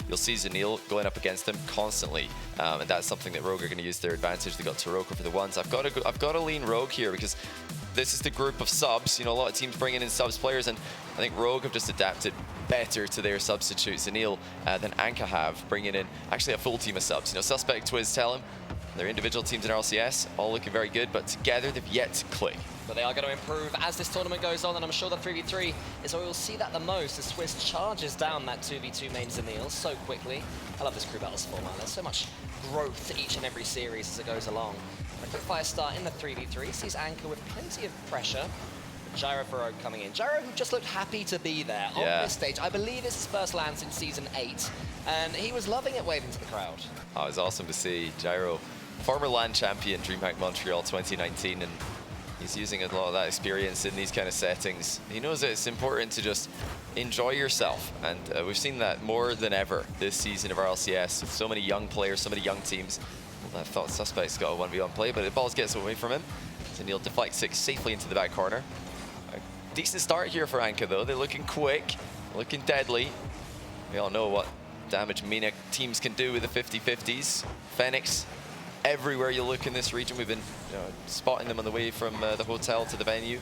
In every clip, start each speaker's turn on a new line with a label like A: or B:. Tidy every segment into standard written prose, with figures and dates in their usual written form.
A: you'll see Zanil going up against them constantly. And that's something that Rogue are going to use to their advantage. They got Taroko for the ones. I've got to lean Rogue here because this is the group of subs. You know, a lot of teams bringing in subs players, and I think Rogue have just adapted better to their substitute Zanil than ANKAA have, bringing in actually a full team of subs. You know, Suspect, Twiz, tell him. Their individual teams in RLCS all looking very good, but together they've yet to click.
B: But they are going to improve as this tournament goes on, and I'm sure the 3v3 is where we'll see that the most as Twiz charges down that 2v2 main Zanil so quickly. I love this crew battles format. There's so much growth to each and every series as it goes along. A quick fire start in the 3v3 sees ANKAA with plenty of pressure. Gyro for Rogue coming in. Gyro, who just looked happy to be there on this stage. I believe it's his first land since Season 8, and he was loving it waving to the crowd.
A: Oh, it was awesome to see Gyro, former LAN champion, DreamHack Montreal 2019, and he's using a lot of that experience in these kind of settings. He knows that it's important to just enjoy yourself, and we've seen that more than ever this season of RLCS. With so many young players, so many young teams. Well, I thought Suspect's got a 1v1 play, but the ball gets away from him. Zanil deflects it safely into the back corner. A decent start here for ANKAA though. They're looking quick, looking deadly. We all know what damage MENA teams can do with the 50-50s. Phoenix, everywhere you look in this region, we've been spotting them on the way from the hotel to the venue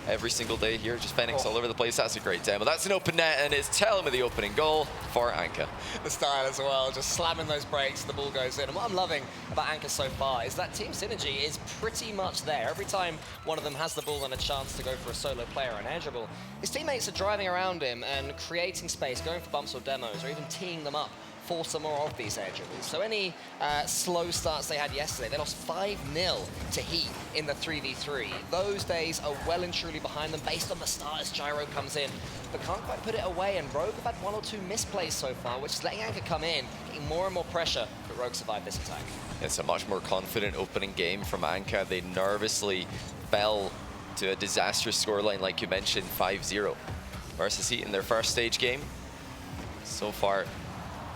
A: every single day here. Just Phoenix all over the place. That's a great demo. That's an open net, and it's telling me the opening goal for ANKAA.
B: The style as well, just slamming those brakes, the ball goes in. And what I'm loving about ANKAA so far is that team synergy is pretty much there. Every time one of them has the ball and a chance to go for a solo player or an air dribble, his teammates are driving around him and creating space, going for bumps or demos, or even teeing them up for some more of these air dribbles. So any slow starts they had yesterday, they lost 5-0 to Heat in the 3v3. Those days are well and truly behind them based on the start as Gyro comes in, but can't quite put it away, and Rogue have had 1 or 2 misplays so far, which is letting ANKAA come in, getting more and more pressure, but Rogue survived this attack.
A: It's a much more confident opening game from ANKAA. They nervously fell to a disastrous scoreline, like you mentioned, 5-0 versus Heat in their first stage game. So far,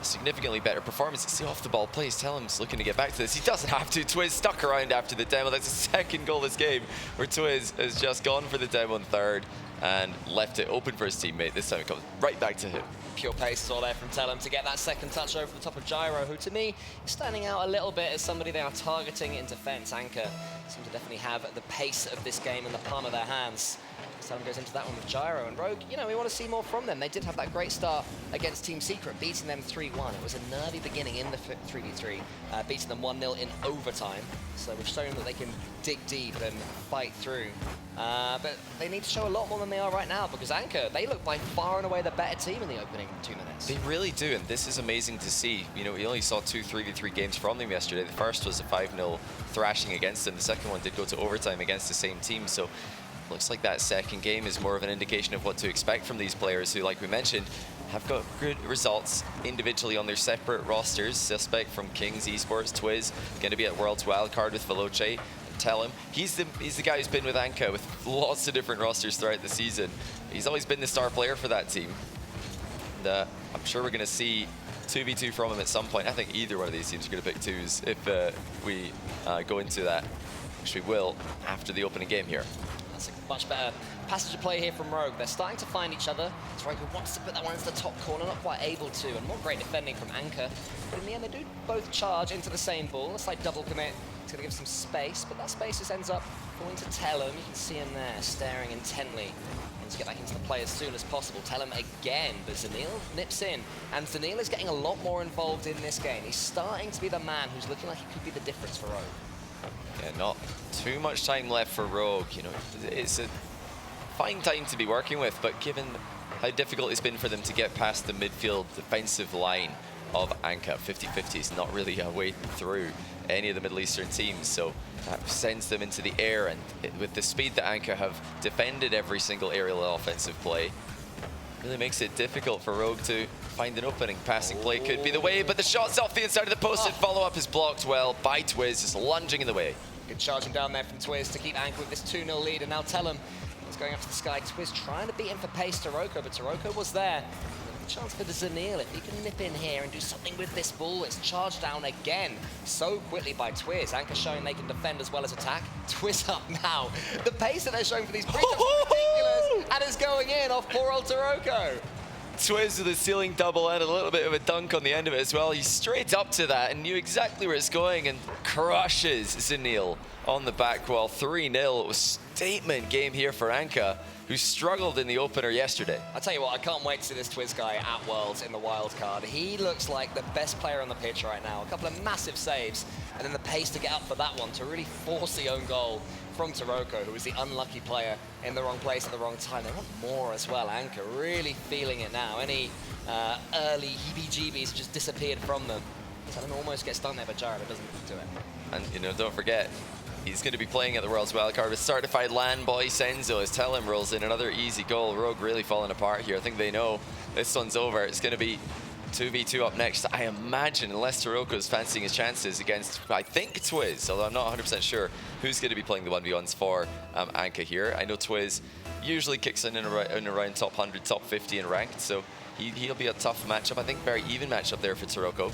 A: significantly better performance. It's the off-the-ball plays. Tell him he's looking to get back to this. He doesn't have to. Twiz stuck around after the demo. That's the second goal this game, where Twiz has just gone for the demo in third and left it open for his teammate. This time it comes right back to him.
B: Pure pace is all there from Tellum to get that second touch over the top of Gyro, who to me is standing out a little bit as somebody they are targeting in defense. ANKAA seem to definitely have the pace of this game in the palm of their hands. Tellum goes into that one with Gyro, and Rogue, you know, we want to see more from them. They did have that great start against Team Secret, beating them 3-1. It was a nervy beginning in the 3v3, beating them 1-0 in overtime. So we've shown that they can dig deep and fight through. But they need to show a lot more than they are right now, because ANKAA, they look by far and away the better team in the opening 2 minutes.
A: They really do, and this is amazing to see. You know, we only saw 2 3v3 games from them yesterday. The first was a 5-0 thrashing against them. The second one did go to overtime against the same team. So looks like that second game is more of an indication of what to expect from these players who, like we mentioned, have got good results individually on their separate rosters. Suspect from Kings Esports, Twiz, going to be at Worlds Wildcard with Veloce. Tell him he's the guy who's been with ANKAA with lots of different rosters throughout the season. He's always been the star player for that team. And I'm sure we're going to see 2v2 from him at some point. I think either one of these teams are going to pick 2s if we go into that, which we will after the opening game here.
B: That's a much better passage of play here from Rogue. They're starting to find each other. Rogue wants to put that one into the top corner, not quite able to, and more great defending from ANKAA. But in the end, they do both charge into the same ball. It's like double commit. It's going to give some space, but that space just ends up going to Tellum. You can see him there, staring intently. To get back into the play as soon as possible. Tellum again, but Zanil nips in, and Zanil is getting a lot more involved in this game. He's starting to be the man who's looking like he could be the difference for Rogue.
A: Yeah, not too much time left for Rogue. You know, it's a fine time to be working with, but given how difficult it's been for them to get past the midfield defensive line of ANKAA, 50-50 is not really a way through any of the Middle Eastern teams, so that sends them into the air, and with the speed that ANKAA have defended every single aerial offensive play, really makes it difficult for Rogue to find an opening. Passing play could be the way, but the shot's off the inside of the post, and follow-up is blocked well by Twiz, just lunging in the way.
B: Good charging down there from Twiz to keep ANKAA with this 2-0 lead, and now Tellum is going up to the sky. Twiz trying to beat him for pace, Taroko, but Taroko was there. Chance for the Zanil, if he can nip in here and do something with this ball. It's charged down again so quickly by Twiz. ANKAA showing they can defend as well as attack. Twiz up now. The pace that they're showing for these breaches is ridiculous, and it's going in off poor old Taroko.
A: Twiz with a ceiling double and a little bit of a dunk on the end of it as well. He's straight up to that and knew exactly where it's going and crushes Zanil on the back wall. 3-0. It was statement game here for ANKAA, who struggled in the opener yesterday.
B: I tell you what, I can't wait to see this Twiz guy at Worlds in the wild card. He looks like the best player on the pitch right now. A couple of massive saves, and then the pace to get up for that one to really force the own goal from Taroko, who was the unlucky player in the wrong place at the wrong time. They want more as well. ANKAA really feeling it now. Any early heebie-jeebies just disappeared from them. Talon almost gets done there, but Jared doesn't do it.
A: And, you know, don't forget, he's going to be playing at the World's Wildcard with certified land boy Senzo as Telem rolls in another easy goal. Rogue really falling apart here. I think they know this one's over. It's going to be 2v2 up next, I imagine, unless Taroko's fancying his chances against, I think, Twiz, although I'm not 100% sure who's going to be playing the 1v1s for ANKAA here. I know Twiz usually kicks in around top 100, top 50 in ranked, so he'll be a tough matchup. I think very even matchup there for Taroko.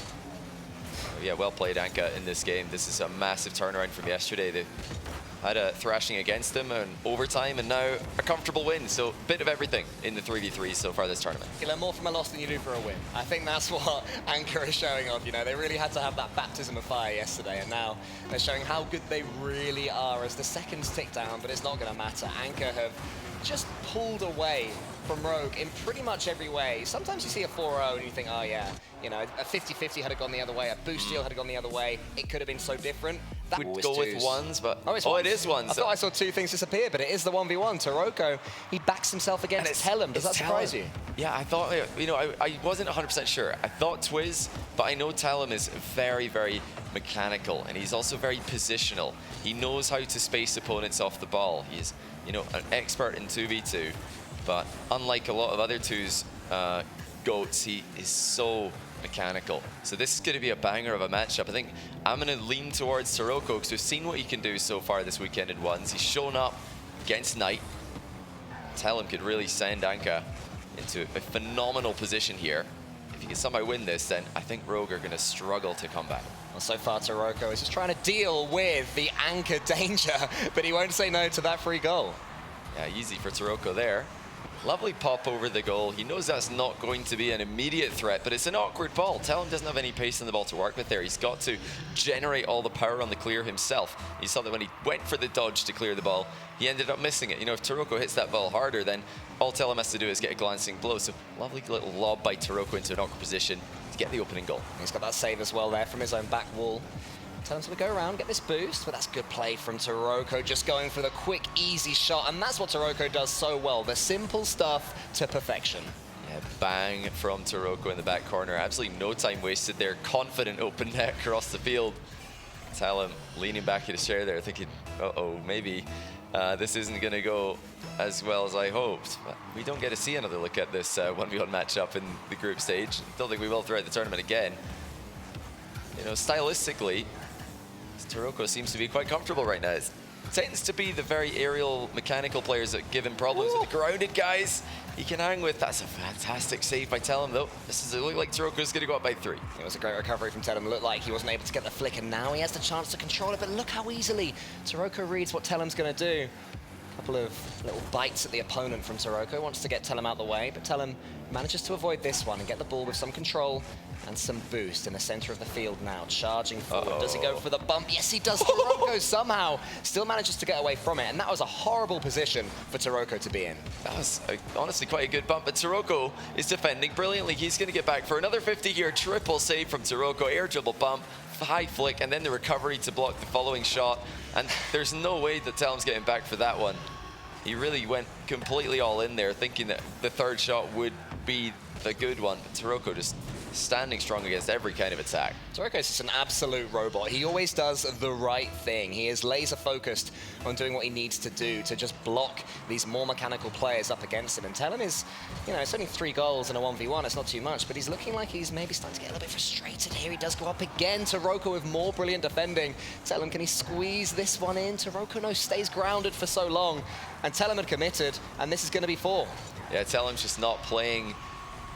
A: Yeah, well played ANKAA in this game. This is a massive turnaround from yesterday. They had a thrashing against them and overtime, and now a comfortable win. So a bit of everything in the 3v3 so far this tournament.
B: You learn more from a loss than you do for a win. I think that's what ANKAA is showing off. You know, they really had to have that baptism of fire yesterday, and now they're showing how good they really are as the seconds tick down, but it's not going to matter. ANKAA have just pulled away from Rogue in pretty much every way. Sometimes you see a 4-0 and you think, oh yeah, you know, a 50-50 had it gone the other way, a boost deal had it gone the other way, it could have been so different. That
A: would go with ones, but
B: it is ones. I thought I saw two things disappear, but it is the 1v1. Taroko, he backs himself against Telem. Does that surprise you?
A: Yeah, I thought, you know, I wasn't 100% sure. I thought Twiz, but I know Telem is very, very mechanical, and he's also very positional. He knows how to space opponents off the ball. He's, you know, an expert in 2v2, but unlike a lot of other twos goats, he is so mechanical. So this is going to be a banger of a matchup. I think I'm going to lean towards Taroko because we've seen what he can do so far this weekend in ones. He's shown up against Knight. Telem could really send ANKAA into a phenomenal position here. If he can somehow win this, then I think Rogue are going to struggle to come back.
B: Well, so far Taroko is just trying to deal with the ANKAA danger, but he won't say no to that free goal.
A: Yeah, easy for Taroko there. Lovely pop over the goal. He knows that's not going to be an immediate threat, but it's an awkward ball. Telem doesn't have any pace in the ball to work with there. He's got to generate all the power on the clear himself. You saw that when he went for the dodge to clear the ball, he ended up missing it. You know, if Taroko hits that ball harder, then all Telem has to do is get a glancing blow. So lovely little lob by Taroko into an awkward position to get the opening goal.
B: He's got that save as well there from his own back wall. Telem's going to go around, get this boost, but that's good play from Taroko, just going for the quick, easy shot, and that's what Taroko does so well, the simple stuff to perfection.
A: Yeah, bang from Taroko in the back corner. Absolutely no time wasted there. Confident open net across the field. Telem leaning back in his chair there, thinking, uh-oh, maybe this isn't going to go as well as I hoped. But we don't get to see another look at this 1v1 matchup in the group stage. Don't think we will throughout the tournament again. You know, stylistically, Taroko seems to be quite comfortable right now. It tends to be the very aerial mechanical players that give him problems. With the grounded guys he can hang with. That's a fantastic save by Telem, though. This does look like Taroko's going to go up by 3.
B: It was a great recovery from Telem. Looked like he wasn't able to get the flick, and now he has the chance to control it, but look how easily Taroko reads what Telem's going to do. A couple of little bites at the opponent from Taroko. Wants to get Telem out the way, but Telem manages to avoid this one and get the ball with some control and some boost in the center of the field now, charging forward. Does he go for the bump? Yes, he does. Taroko somehow still manages to get away from it, and that was a horrible position for Taroko to be in.
A: That was honestly quite a good bump, but Taroko is defending brilliantly. He's going to get back for another 50 here. Triple save from Taroko, air dribble bump, high flick, and then the recovery to block the following shot. And there's no way that Telem's getting back for that one. He really went completely all in there, thinking that the third shot would be the good one. But Taroko just standing strong against every kind of attack.
B: Taroko is just an absolute robot. He always does the right thing. He is laser focused on doing what he needs to do to just block these more mechanical players up against him. And Telem is, you know, it's only 3 goals in a 1v1. It's not too much, but he's looking like he's maybe starting to get a little bit frustrated here. He does go up again. Taroko with more brilliant defending. Telem, can he squeeze this one in? Taroko no stays grounded for so long. And Telem had committed, and this is going to be 4.
A: Yeah, Telem's just not playing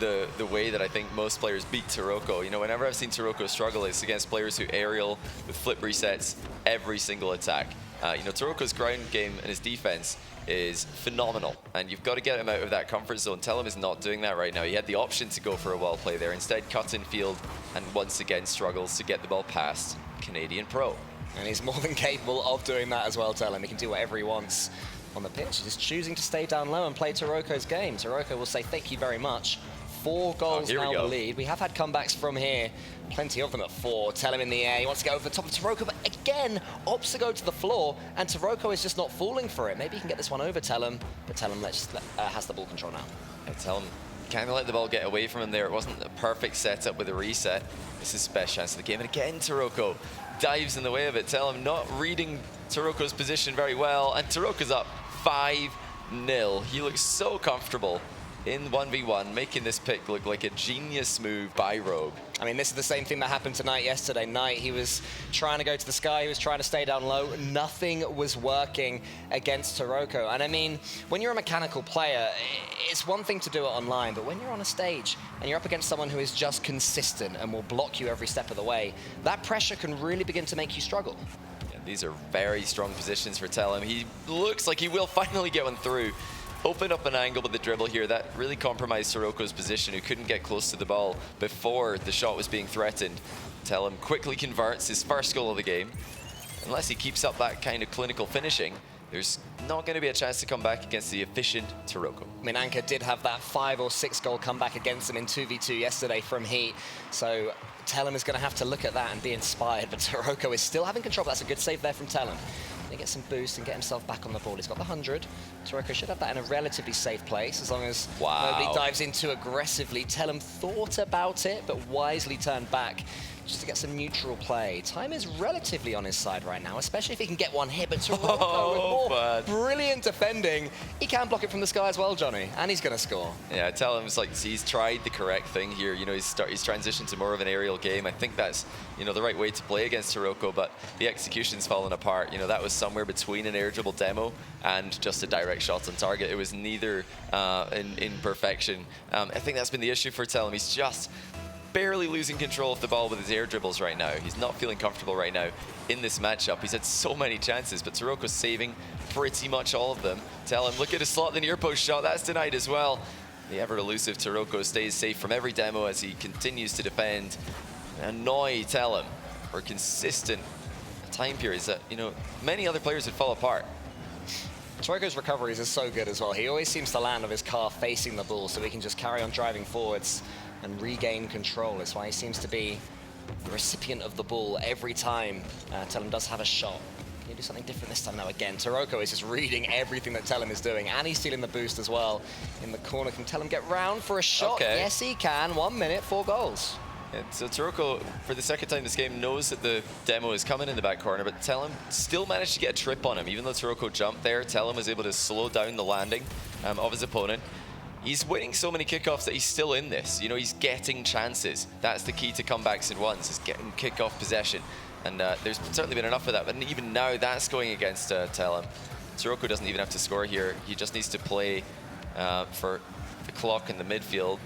A: the way that I think most players beat Taroko. You know, whenever I've seen Taroko struggle, it's against players who aerial with flip resets every single attack. You know, Taroko's ground game and his defense is phenomenal, and you've got to get him out of that comfort zone. Telem is not doing that right now. He had the option to go for a wall play there. Instead, cut in field and once again struggles to get the ball past Canadian Pro.
B: And he's more than capable of doing that as well, Telem. He can do whatever he wants on the pitch. He's just choosing to stay down low and play Taroko's game. Taroko will say thank you very much. 4 goals now the lead. We have had comebacks from here, plenty of them at 4. Telem in the air, he wants to go over the top of Taroko, but again, opts to go to the floor, and Taroko is just not falling for it. Maybe he can get this one over Telem, but Telem has the ball control now.
A: Yeah, Telem kind of let the ball get away from him there. It wasn't a perfect setup with a reset. This is his best chance of the game, and again, Taroko dives in the way of it. Telem not reading Taroko's position very well, and Taroko's up 5-0. He looks so comfortable in 1v1, making this pick look like a genius move by Rogue.
B: I mean, this is the same thing that happened to Knight yesterday. Knight, he was trying to go to the sky, he was trying to stay down low. Nothing was working against Taroko. And I mean, when you're a mechanical player, it's one thing to do it online, but when you're on a stage and you're up against someone who is just consistent and will block you every step of the way, that pressure can really begin to make you struggle.
A: Yeah, these are very strong positions for Telem. He looks like he will finally get one through. Open up an angle with the dribble here. That really compromised Taroko's position, who couldn't get close to the ball before the shot was being threatened. Telem quickly converts his first goal of the game. Unless he keeps up that kind of clinical finishing, there's not going to be a chance to come back against the efficient Taroko.
B: I mean, ANKAA did have that 5 or 6 goal comeback against them in 2v2 yesterday from Heat, so Telem is going to have to look at that and be inspired, but Taroko is still having control. That's a good save there from Telem. He gets some boost and get himself back on the ball. He's got the 100. Taroko should have that in a relatively safe place, as long as nobody dives in too aggressively. Telem thought about it, but wisely turned back just to get some neutral play. Time is relatively on his side right now, especially if he can get one hit, but Taroko with more brilliant defending. He can block it from the sky as well, Johnny, and he's going to score.
A: Yeah, Telem is like, he's tried the correct thing here. You know, he's transitioned to more of an aerial game. I think that's, you know, the right way to play against Taroko, but the execution's fallen apart. You know, that was somewhere between an air dribble demo and just a direct shot on target. It was neither in perfection. I think that's been the issue for Telem. He's just barely losing control of the ball with his air dribbles right now. He's not feeling comfortable right now in this matchup. He's had so many chances, but Taroko's saving pretty much all of them. Telem, look at his slot, the near post shot. That's denied as well. The ever-elusive Taroko stays safe from every demo as he continues to defend and annoy Telem for consistent time periods that, you know, many other players would fall apart.
B: Taroko's recoveries are so good as well. He always seems to land with his car facing the ball, so he can just carry on driving forwards and regain control. That's why he seems to be the recipient of the ball every time Telem does have a shot. Can you do something different this time now again? Taroko is just reading everything that Telem is doing, and he's stealing the boost as well in the corner. Can Telem get round for a shot?
A: Okay.
B: Yes, he can. 1 minute, 4 goals.
A: Yeah, so Taroko, for the second time this game, knows that the demo is coming in the back corner, but Telem still managed to get a trip on him. Even though Taroko jumped there, Telem was able to slow down the landing of his opponent. He's winning so many kickoffs that he's still in this. You know, he's getting chances. That's the key to comebacks in ones, is getting kickoff possession. And there's certainly been enough of that, but even now that's going against Telem. Taroko doesn't even have to score here. He just needs to play for the clock in the midfield.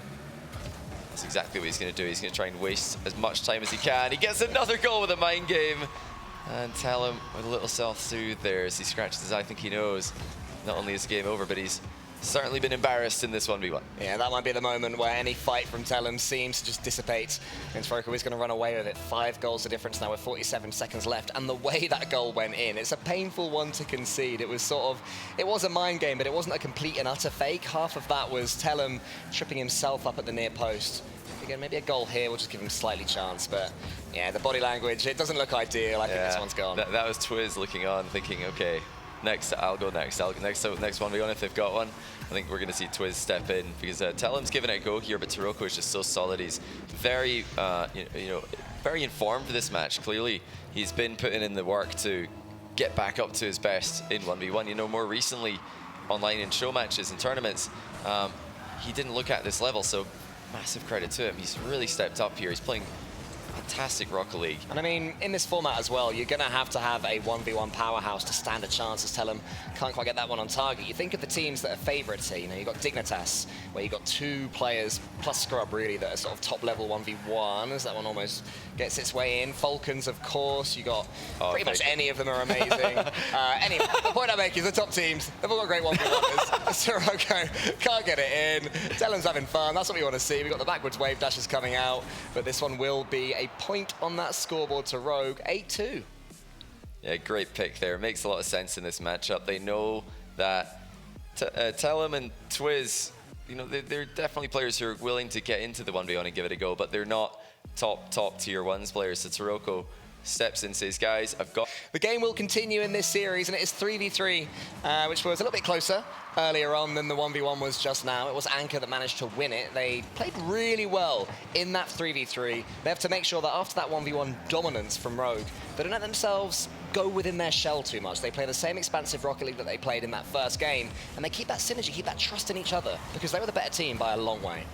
A: That's exactly what he's going to do. He's going to try and waste as much time as he can. He gets another goal with a mind game. And Telem with a little self-soothe there as he scratches his eye. I think he knows not only is the game over, but he's certainly been embarrassed in this 1v1.
B: Yeah, that might be the moment where any fight from Telem seems to just dissipate. And Taroko is going to run away with it. 5 goals the difference now with 47 seconds left. And the way that goal went in, it's a painful one to concede. It was sort of, it was a mind game, but it wasn't a complete and utter fake. Half of that was Telem tripping himself up at the near post. Again, maybe a goal here will just give him slightly chance, but yeah, the body language, it doesn't look ideal. I think this one's gone.
A: That was Twiz looking on, thinking, okay, next, I'll go next. Next 1v1 if they've got one. I think we're going to see Twiz step in because Telem's giving it a go here, but Taroko is just so solid. He's very, very informed for this match. Clearly, he's been putting in the work to get back up to his best in 1v1. You know, more recently, online in show matches and tournaments, he didn't look at this level, so massive credit to him. He's really stepped up here. He's playing fantastic Rocket League.
B: And I mean, in this format as well, you're going to have a 1v1 powerhouse to stand a chance, as Tellem can't quite get that one on target. You think of the teams that are favourites here, you know, you've got Dignitas, where you've got 2 players, plus Scrub really, that are sort of top level 1v1, as that one almost gets its way in. Falcons, of course, you got pretty much any of them are amazing. Anyway, the point I make is the top teams, they've all got great 1v1s. Sirocco can't get it in. Tellem's having fun, that's what we want to see. We've got the backwards wave dashes coming out, but this one will be a point on that scoreboard to Rogue, 8-2.
A: Yeah, great pick there. Makes a lot of sense in this matchup. They know that Tellem and Twiz, you know, they're definitely players who are willing to get into the 1v1 and give it a go, but they're not top tier 1s players. So Sirocco steps in and says, guys, I've got...
B: The game will continue in this series, and it is 3v3, which was a little bit closer earlier on than the 1v1 was just now. It was ANKAA that managed to win it. They played really well in that 3v3. They have to make sure that after that 1v1 dominance from Rogue, they don't let themselves go within their shell too much. They play the same expansive Rocket League that they played in that first game, and they keep that synergy, keep that trust in each other, because they were the better team by a long way.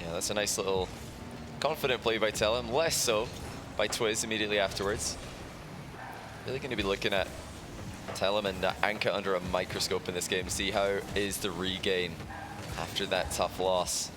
A: Yeah, that's a nice little confident play by Tellem, less so by Twiz immediately afterwards. Really going to be looking at Tellem and ANKAA under a microscope in this game. See how is the regain after that tough loss.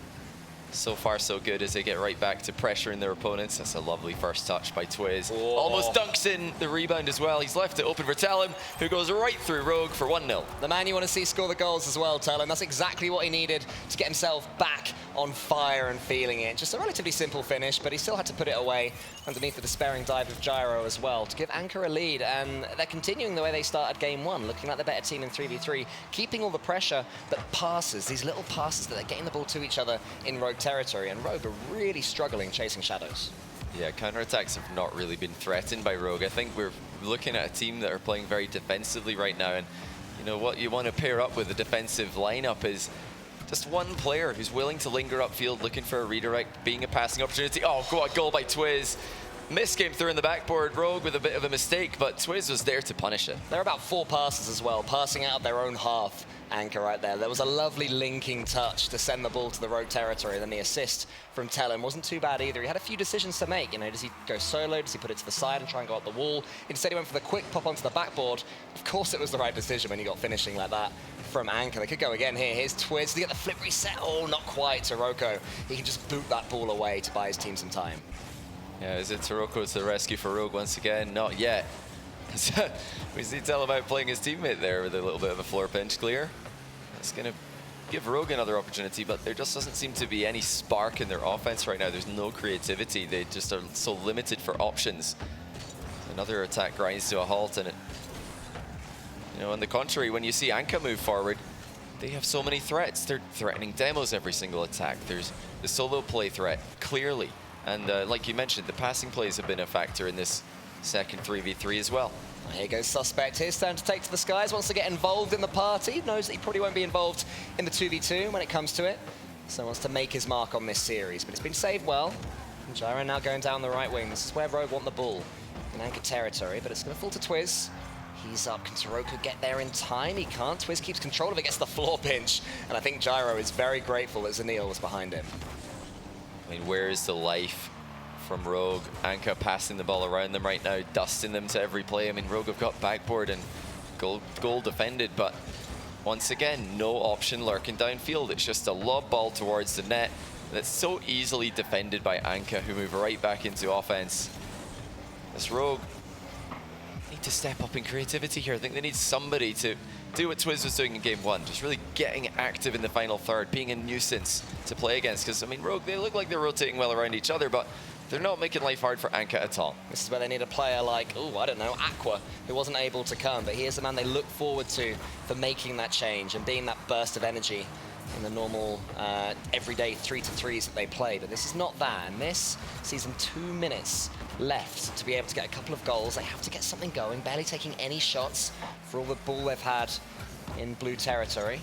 A: So far so good as they get right back to pressuring their opponents. That's a lovely first touch by Twiz.
B: Oh.
A: Almost dunks in the rebound as well. He's left it open for Tellem, who goes right through Rogue for 1-0.
B: The man you want to see score the goals as well, Tellem. That's exactly what he needed to get himself back on fire and feeling it. Just a relatively simple finish, but he still had to put it away underneath the despairing dive of Gyro as well to give ANKAA a lead. And they're continuing the way they started game 1, looking like the better team in 3v3, keeping all the pressure, but passes, these little passes that they're getting the ball to each other in Rogue territory. And Rogue are really struggling chasing shadows.
A: Yeah, counterattacks have not really been threatened by Rogue. I think we're looking at a team that are playing very defensively right now. And you know what you want to pair up with a defensive lineup is just one player who's willing to linger upfield, looking for a redirect, being a passing opportunity. Oh, goal by Twiz. Miss came through in the backboard. Rogue with a bit of a mistake, but Twiz was there to punish it.
B: There are about 4 passes as well, passing out of their own half. ANKAA right there. There was a lovely linking touch to send the ball to the Rogue territory. Then the assist from Tellem wasn't too bad either. He had a few decisions to make. You know, does he go solo? Does he put it to the side and try and go up the wall? Instead, he went for the quick pop onto the backboard. Of course, it was the right decision when he got finishing like that from ANKAA. They could go again here. Here's Twiz to get the flip reset. Oh, not quite. Sirocco. He can just boot that ball away to buy his team some time.
A: Yeah, is it Sirocco to the rescue for Rogue once again? Not yet. We see Tellem out playing his teammate there with a little bit of a floor pinch clear. It's going to give Rogue another opportunity, but there just doesn't seem to be any spark in their offense right now. There's no creativity. They just are so limited for options. Another attack grinds to a halt, and it, you know, on the contrary, when you see ANKAA move forward, they have so many threats. They're threatening demos every single attack. There's the solo play threat, clearly. And like you mentioned, the passing plays have been a factor in this second 3v3 as well.
B: Here goes Suspect. His turn to take to the skies. Wants to get involved in the party. Knows that he probably won't be involved in the 2v2 when it comes to it. So wants to make his mark on this series. But it's been saved well. And Gyro now going down the right wing. This is where Rogue want the ball in ANKAA territory. But it's going to fall to Twiz. He's up. Can Sirocco get there in time? He can't. Twiz keeps control of it. Gets the floor pinch. And I think Gyro is very grateful that Zanil was behind him.
A: I mean, where is the life from Rogue? ANKAA passing the ball around them right now, dusting them to every play. I mean, Rogue have got backboard and goal defended, but once again, no option lurking downfield. It's just a lob ball towards the net that's so easily defended by ANKAA, who move right back into offense. This Rogue need to step up in creativity here. I think they need somebody to do what Twiz was doing in game 1, just really getting active in the final third, being a nuisance to play against. Because, I mean, Rogue, they look like they're rotating well around each other, but they're not making life hard for ANKAA at all.
B: This is where they need a player like, I don't know, ANKAA, who wasn't able to come, but he is the man they look forward to for making that change and being that burst of energy in the normal, everyday 3-to-3s that they play. But this is not that, and this sees them 2 minutes left to be able to get a couple of goals. They have to get something going, barely taking any shots for all the ball they've had in blue territory.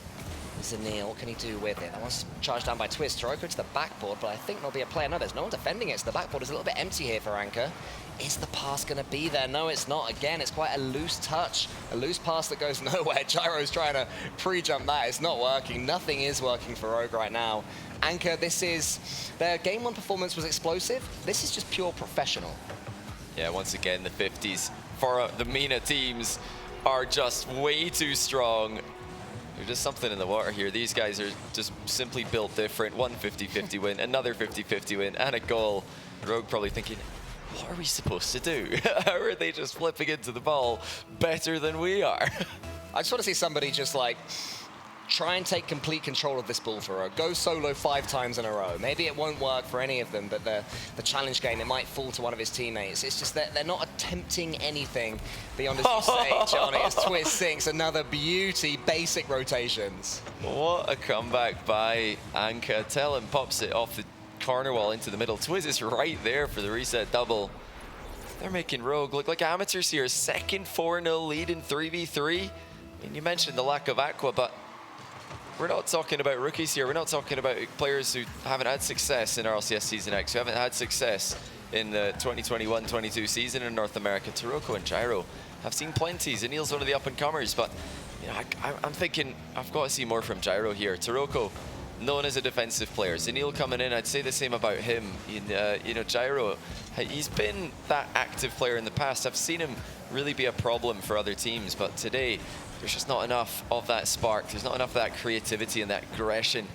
B: Zanil, what can he do with it? That one's charged down by Twiz. Sirocco to the backboard, but I think there'll be a player. No, there's no one defending it, so the backboard is a little bit empty here for ANKAA. Is the pass going to be there? No, it's not. Again, it's quite a loose touch, a loose pass that goes nowhere. Gyro's trying to pre-jump that. It's not working. Nothing is working for Rogue right now. ANKAA, this is, their game 1 performance was explosive. This is just pure professional.
A: Yeah, once again, the 50s for the MENA teams are just way too strong. There's just something in the water here. These guys are just simply built different. One 50-50 win, another 50-50 win, and a goal. Rogue probably thinking, what are we supposed to do? How are they just flipping into the ball better than we are?
B: I just want to see somebody just like try and take complete control of this ball for Rogue. Go solo 5 times in a row. Maybe it won't work for any of them, but the challenge game, it might fall to one of his teammates. It's just that they're not attempting anything beyond, as you say, Johnny, as Twiz sinks another beauty, basic rotations.
A: What a comeback by ANKAA. Tellem pops it off the corner wall into the middle. Twiz is right there for the reset double. They're making Rogue look like amateurs here. Second 4-0 lead in 3v3. I mean, you mentioned the lack of ANKAA, but we're not talking about rookies here. We're not talking about players who haven't had success in RLCS Season X, who haven't had success in the 2021-22 season in North America. Taroko and Gyro have seen plenty. Zanil's one of the up-and-comers, but you know, I'm thinking I've got to see more from Gyro here. Taroko, known as a defensive player. Zanil coming in, I'd say the same about him. You know, Gyro, he's been that active player in the past. I've seen him really be a problem for other teams, but today there's just not enough of that spark. There's not enough of that creativity and that aggression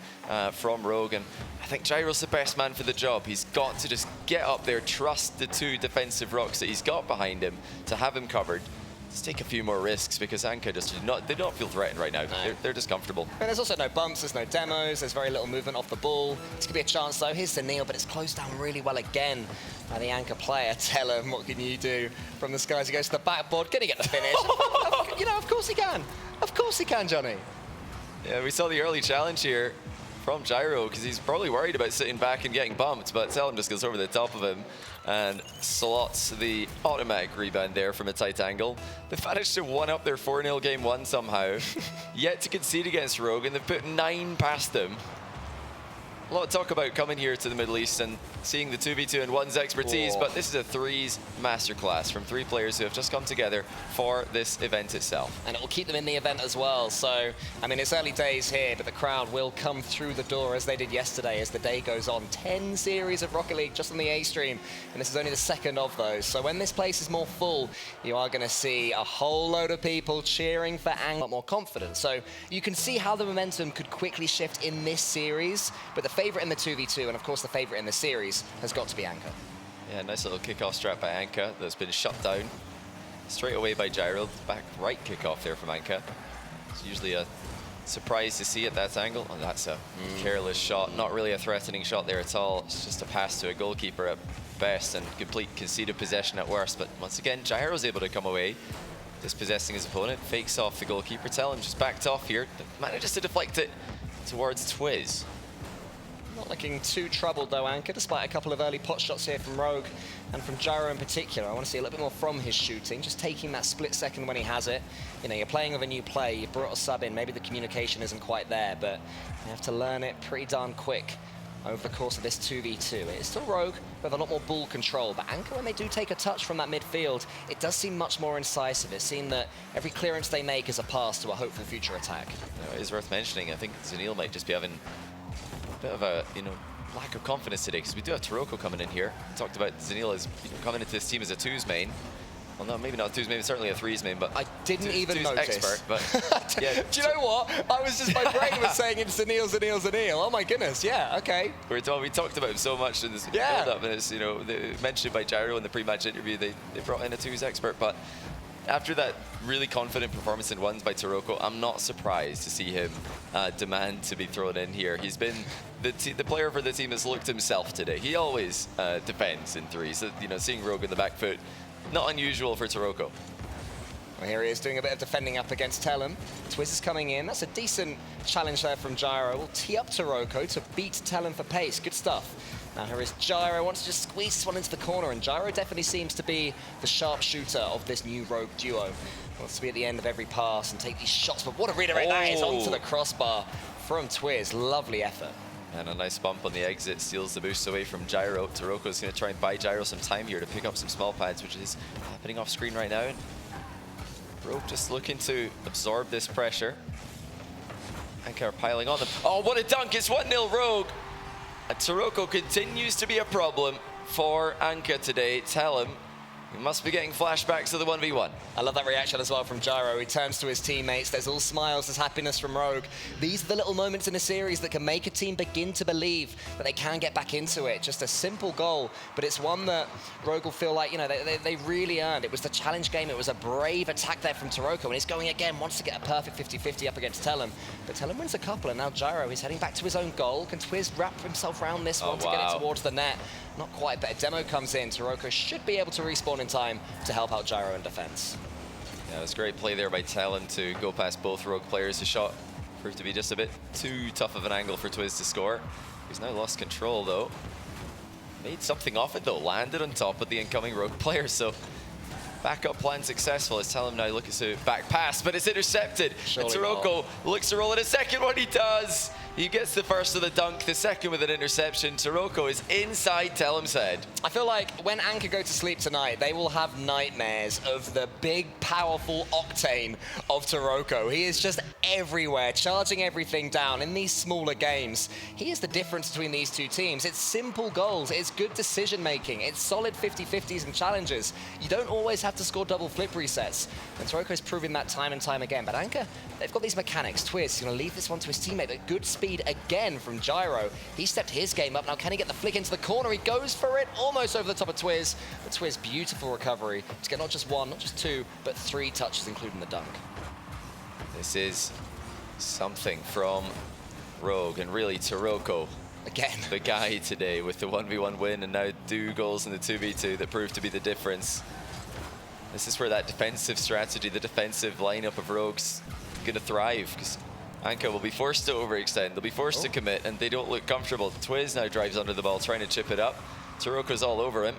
A: from Rogue, and I think Gyro's the best man for the job. He's got to just get up there, trust the 2 defensive rocks that he's got behind him to have him covered. Let's take a few more risks because ANKAA just they don't feel threatened right now. No. They're just comfortable.
B: And there's also no bumps, there's no demos, there's very little movement off the ball. It's gonna be a chance though. Here's Zanil, but it's closed down really well again by the ANKAA player. Tell him, what can you do? From the skies, he goes to the backboard. Can he get the finish? You know, of course he can. Of course he can, Johnny.
A: Yeah, we saw the early challenge here from Gyro because he's probably worried about sitting back and getting bumped, but Tellem just goes over the top of him and slots the automatic rebound there from a tight angle. They've managed to one-up their 4-0 game 1 somehow, yet to concede against Rogue, and they've put 9 past them. A lot of talk about coming here to the Middle East and seeing the 2v2 and 1's expertise, but this is a 3's masterclass from 3 players who have just come together for this event itself.
B: And it will keep them in the event as well. So, I mean, it's early days here, but the crowd will come through the door as they did yesterday as the day goes on. 10 series of Rocket League just on the A stream, and this is only the 2nd of those. So when this place is more full, you are going to see a whole load of people cheering for ANKAA, a lot more confident. So you can see how the momentum could quickly shift in this series, but the favorite in the 2v2 and of course the favorite in the series has got to be ANKAA.
A: Yeah, nice little kickoff strat by ANKAA that's been shut down straight away by Gyro. Back right kickoff there from ANKAA. It's usually a surprise to see at that angle. And that's a careless shot, not really a threatening shot there at all. It's just a pass to a goalkeeper at best and complete conceded possession at worst. But once again, Gyro's able to come away, dispossessing his opponent, fakes off the goalkeeper. Tellem just backed off here, manages to deflect it towards Twiz.
B: Not looking too troubled though, ANKAA, despite a couple of early pot shots here from Rogue and from Gyro in particular. I want to see a little bit more from his shooting, just taking that split second when he has it. You know, you're playing with a new player, you've brought a sub in, maybe the communication isn't quite there, but you have to learn it pretty darn quick over the course of this 2v2. It's still Rogue with a lot more ball control, but ANKAA, when they do take a touch from that midfield, it does seem much more incisive. It seems that every clearance they make is a pass to a hopeful future attack.
A: It is worth mentioning, I think Zanil might just be having bit of a, you know, lack of confidence today because we do have Taroko coming in here. We talked about Zanil as coming into this team as a 2's main. Well, no, maybe not 2's main, certainly a 3's main, but
B: I didn't even notice.
A: Expert, but yeah.
B: Do you know what? I was just, my brain was saying it's Zanil, Zanil, Zanil. Oh my goodness, yeah, okay.
A: We talked about him so much in this build-up, and it's, you know, mentioned by Gyro in the pre-match interview, they brought in a 2's expert, but after that really confident performance in 1's by Taroko, I'm not surprised to see him demand to be thrown in here. He's been the player for the team that's looked himself today. He always defends in 3s. So, you know, seeing Rogue in the back foot, not unusual for Taroko.
B: Well, here he is doing a bit of defending up against Tellem. Twiz is coming in. That's a decent challenge there from Gyro. We'll tee up Taroko to beat Tellem for pace. Good stuff. Now here is Gyro, wants to just squeeze this one into the corner, and Gyro definitely seems to be the sharpshooter of this new Rogue duo. Wants to be at the end of every pass and take these shots, but what a redirect that is onto the crossbar from Twiz. Lovely effort.
A: And a nice bump on the exit steals the boost away from Gyro. Taroko's going to try and buy Gyro some time here to pick up some small pads, which is happening off screen right now. Rogue just looking to absorb this pressure. ANKAA are piling on them. Oh, what a dunk! It's 1-0 Rogue! Taroko continues to be a problem for ANKAA today. Tell him we must be getting flashbacks of the 1v1.
B: I love that reaction as well from Gyro. He turns to his teammates. There's all smiles, there's happiness from Rogue. These are the little moments in a series that can make a team begin to believe that they can get back into it. Just a simple goal, but it's one that Rogue will feel like, you know, they really earned. It was the challenge game. It was a brave attack there from Taroko, and he's going again, wants to get a perfect 50-50 up against Tellum. But Tellum wins a couple, and now Gyro is heading back to his own goal. Can Twiz wrap himself around this one to get it towards the net? Not quite, but a demo comes in. Taroko should be able to respawn in time to help out Gyro in defense.
A: Yeah, it was a great play there by Tellum to go past both Rogue players. The shot proved to be just a bit too tough of an angle for Twiz to score. He's now lost control though. Made something off it though, landed on top of the incoming Rogue player, so backup plan successful as Tellum now looks to back pass, but it's intercepted.
B: Surely
A: and Taroko looks to roll in a second one, he does! He gets the first of the dunk, the second with an interception. Taroko is inside Tellum's head.
B: I feel like when ANKAA go to sleep tonight, they will have nightmares of the big, powerful octane of Taroko. He is just everywhere, charging everything down in these smaller games. He is the difference between these two teams. It's simple goals, it's good decision-making, it's solid 50-50s and challenges. You don't always have to score double flip resets. And Taroko is proving that time and time again. But ANKAA, they've got these mechanics. Twiz is going to leave this one to his teammate, but good speed again from Gyro. He stepped his game up. Now can he get the flick into the corner? He goes for it, almost over the top of Twiz. But Twiz, beautiful recovery to get not just one, not just two, but three touches, including the dunk.
A: This is something from Rogue, and really Taroko,
B: again,
A: the guy today with the 1v1 win and now 2 goals in the 2v2 that proved to be the difference. This is where that defensive strategy, the defensive lineup of Rogue's going to thrive, because ANKAA will be forced to overextend, they'll be forced to commit, and they don't look comfortable. Twiz now drives under the ball, trying to chip it up. Taroko's all over him.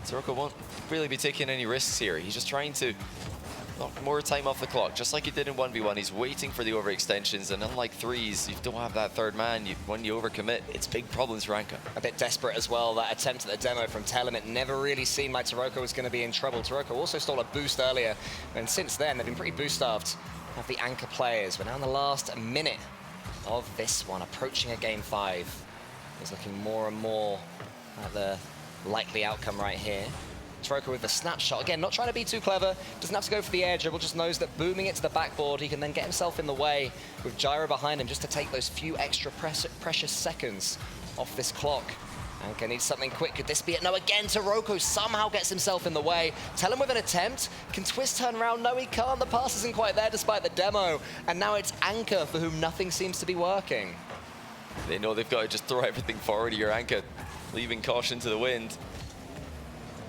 A: Taroko won't really be taking any risks here. He's just trying to knock more time off the clock, just like he did in 1v1. He's waiting for the overextensions, and unlike threes, you don't have that third man. When you overcommit, it's big problems for ANKAA.
B: A bit desperate as well, that attempt at the demo from Tellum. It never really seemed like Taroko was going to be in trouble. Taroko also stole a boost earlier, and since then, they've been pretty boost-starved of the ANKAA players. We're now in the last minute of this one, approaching a game 5. He's looking more and more at the likely outcome right here. Taroko with the snapshot. Again, not trying to be too clever. Doesn't have to go for the air dribble, just knows that booming it to the backboard, he can then get himself in the way with Gyro behind him just to take those few extra precious seconds off this clock. ANKAA needs something quick. Could this be it? No, again, Taroko somehow gets himself in the way. Tellum with an attempt. Can Twiz turn around? No, he can't. The pass isn't quite there despite the demo. And now it's ANKAA for whom nothing seems to be working.
A: They know they've got to just throw everything forward here. ANKAA leaving caution to the wind.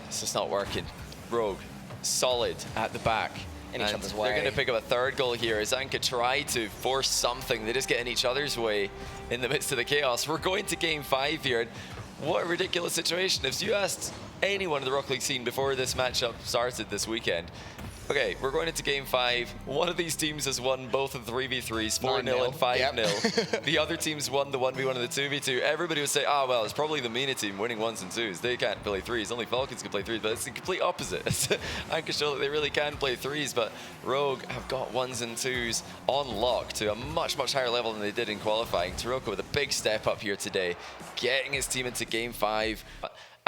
A: It's just not working. Rogue, solid at the back.
B: In each other's way.
A: They're going to pick up a third goal here as ANKAA try to force something. They just get in each other's way in the midst of the chaos. We're going to game 5 here. And what a ridiculous situation. If you asked anyone in the Rocket League scene before this matchup started this weekend, okay, we're going into game 5. One of these teams has won both of the 3v3s, 4-0 and 5-0. Yep. The other team's won the 1v1 and the 2v2. Everybody would say, well, it's probably the MENA team winning 1s and 2s. They can't play 3s. Only Falcons can play 3s, but it's the complete opposite. ANKAA show that they really can play 3s, but Rogue have got 1s and 2s on lock to a much, much higher level than they did in qualifying. Taroko with a big step up here today, getting his team into game 5.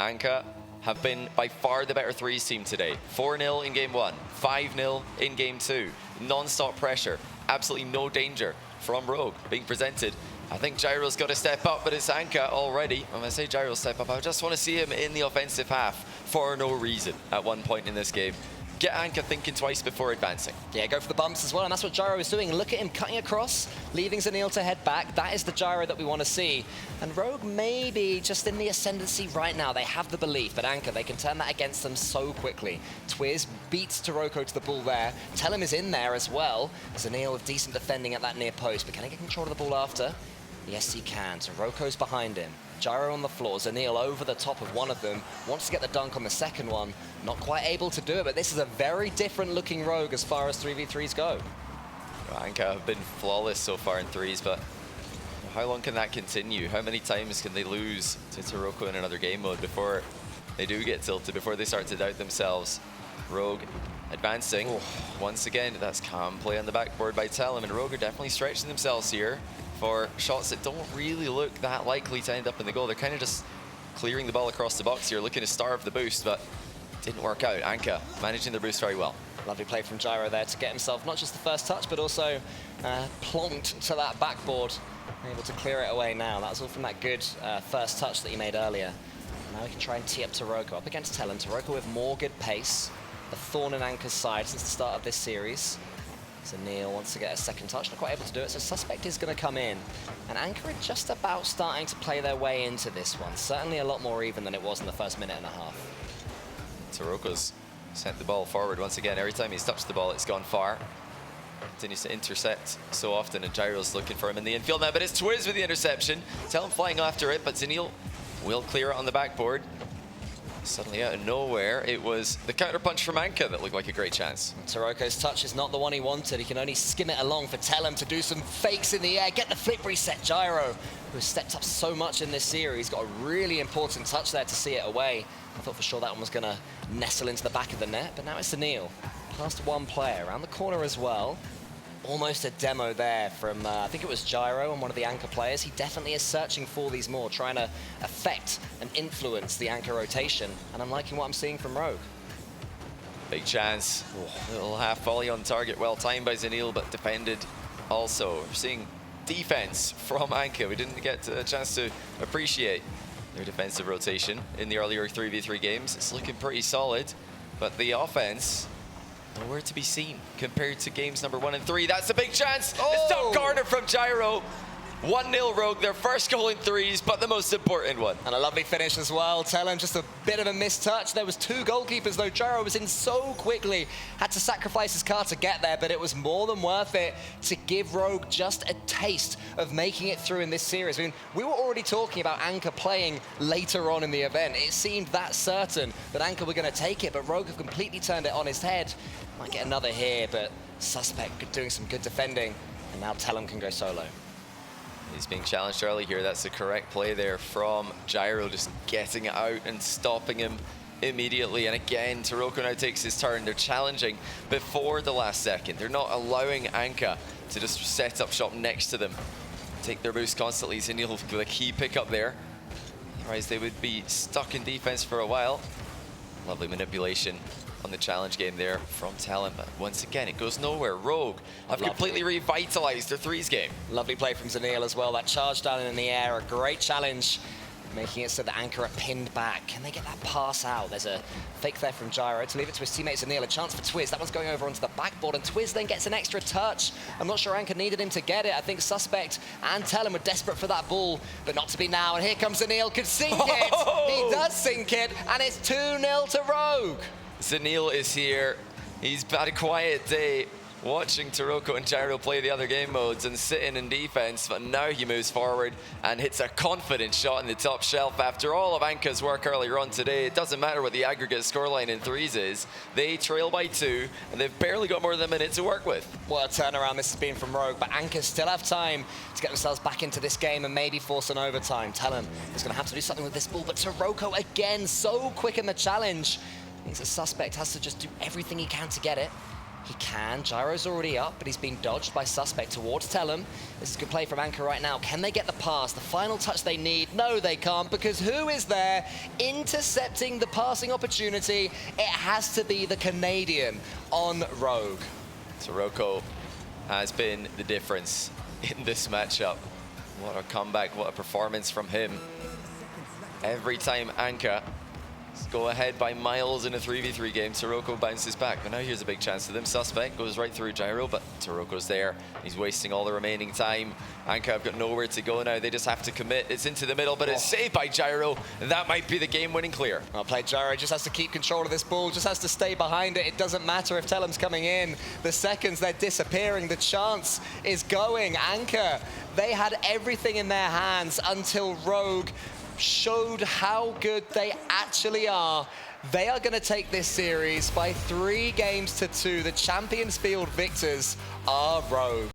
A: ANKAA have been by far the better 3s team today. 4-0 in game 1, 5-0 in game 2. Non-stop pressure, absolutely no danger from Rogue being presented. I think Gyro's got to step up, but it's ANKAA already. When I say Gyro step up, I just want to see him in the offensive half for no reason at one point in this game. Get ANKAA thinking twice before advancing. Yeah,
B: go for the bumps as well, and that's what Gyro is doing. Look at him cutting across, leaving Zanil to head back. That is the Gyro that we want to see. And Rogue maybe just in the ascendancy right now. They have the belief, but ANKAA, they can turn that against them so quickly. Twiz beats Taroko to the ball there. Tellum is in there as well. Zanil with decent defending at that near post, but can he get control of the ball after? Yes, he can. Taroko's behind him. Gyro on the floor, Zanil over the top of one of them, wants to get the dunk on the second one, not quite able to do it, but this is a very different looking Rogue as far as 3v3s go.
A: ANKAA have been flawless so far in 3s, but how long can that continue? How many times can they lose to Taroko in another game mode before they do get tilted, before they start to doubt themselves? Rogue advancing. Once again, that's calm play on the backboard by Tellum, and Rogue are definitely stretching themselves here. for shots that don't really look that likely to end up in the goal. They're kind of just clearing the ball across the box here, looking to starve the boost, but didn't work out. ANKAA managing their boost very well.
B: Lovely play from Gyro there to get himself not just the first touch, but also plonked to that backboard. Able to clear it away now. That was all from that good first touch that he made earlier. Now we can try and tee up Toroko. Up against Telem. Toroko with more good pace. The thorn in ANKAA's side since the start of this series. So Neil wants to get a second touch, not quite able to do it, so Suspect is going to come in. And ANKAA are just about starting to play their way into this one. Certainly a lot more even than it was in the first minute and a half.
A: Toroko's sent the ball forward once again. Every time he's touched the ball, it's gone far. Continues to intercept so often, and Gyro's looking for him in the infield now, but it's Twiz with the interception. Telem flying after it, but Zanil will clear it on the backboard. Suddenly out of nowhere, it was the counterpunch from ANKAA that looked like a great chance.
B: Toroko's touch is not the one he wanted. He can only skim it along for Telem to do some fakes in the air, get the flip reset. Gyro, who has stepped up so much in this series, got a really important touch there to see it away. I thought for sure that one was going to nestle into the back of the net, but now it's Zanil. Past one player, around the corner as well. Almost a demo there from, I think it was Gyro and one of the ANKAA players. He definitely is searching for these more, trying to affect and influence the ANKAA rotation. And I'm liking what I'm seeing from Rogue.
A: Big chance. Little half volley on target. Well timed by Zanil, but defended also. We're seeing defense from ANKAA. We didn't get a chance to appreciate their defensive rotation in the earlier 3v3 games. It's looking pretty solid, but the offense, nowhere to be seen compared to games number 1 and 3. That's a big chance. It's top corner from Gyro. 1-0 Rogue, their first goal in threes, but the most important one.
B: And a lovely finish as well. Telem, just a bit of a missed touch. There was two goalkeepers though. Gyro was in so quickly. Had to sacrifice his car to get there, but it was more than worth it to give Rogue just a taste of making it through in this series. I mean, we were already talking about ANKAA playing later on in the event. It seemed that certain that ANKAA were going to take it, but Rogue have completely turned it on his head. Might get another here, but Suspect doing some good defending, and now Telem can go solo.
A: He's being challenged early here. That's the correct play there from Gyro, just getting it out and stopping him immediately. And again, Toroko now takes his turn. They're challenging before the last second. They're not allowing ANKAA to just set up shop next to them, take their boost constantly. Zanil with a key pickup there. Otherwise, they would be stuck in defense for a while. Lovely manipulation on the challenge game there from Telem, but once again it goes nowhere. Rogue have completely revitalized their threes game.
B: Lovely play from Zanil as well. That charge down in the air, a great challenge, making it so that ANKAA are pinned back. Can they get that pass out? There's a fake there from Gyro to leave it to his teammate Zanil. A chance for Twiz. That one's going over onto the backboard, and Twiz then gets an extra touch. I'm not sure ANKAA needed him to get it. I think Suspect and Telem were desperate for that ball, but not to be now. And here comes Zanil. Could sink it. He does sink it, and it's 2-0 to Rogue.
A: Zanil is here. He's had a quiet day watching Toroko and Gyro play the other game modes and sitting in defense, but now he moves forward and hits a confident shot in the top shelf. After all of ANKAA's work earlier on today, it doesn't matter what the aggregate scoreline in threes is. They trail by 2, and they've barely got more than a minute to work with.
B: What a turnaround this has been from Rogue, but ANKAA still have time to get themselves back into this game and maybe force an overtime. Telem is going to have to do something with this ball, but Toroko again, so quick in the challenge. Means the Suspect has to just do everything he can to get it. He can. Gyro's already up, but he's being dodged by Suspect towards Telem. This is a good play from ANKAA right now. Can they get the pass? The final touch they need? No, they can't, because who is there intercepting the passing opportunity? It has to be the Canadian on Rogue.
A: Toroko has been the difference in this matchup. What a comeback, what a performance from him. Every time ANKAA go ahead by miles in a 3v3 game, Toroko bounces back. But now here's a big chance for them. Suspect goes right through Gyro, but Toroko's there. He's wasting all the remaining time. ANKAA have got nowhere to go now. They just have to commit. It's into the middle, but it's saved by Gyro. That might be the game-winning clear.
B: Well played, Gyro. Just has to keep control of this ball. Just has to stay behind it. It doesn't matter if Telem's coming in. The seconds they're disappearing, the chance is going. ANKAA, they had everything in their hands until Rogue showed how good they actually are. They are going to take this series by 3 games to 2. The Champions Field victors are Rogue.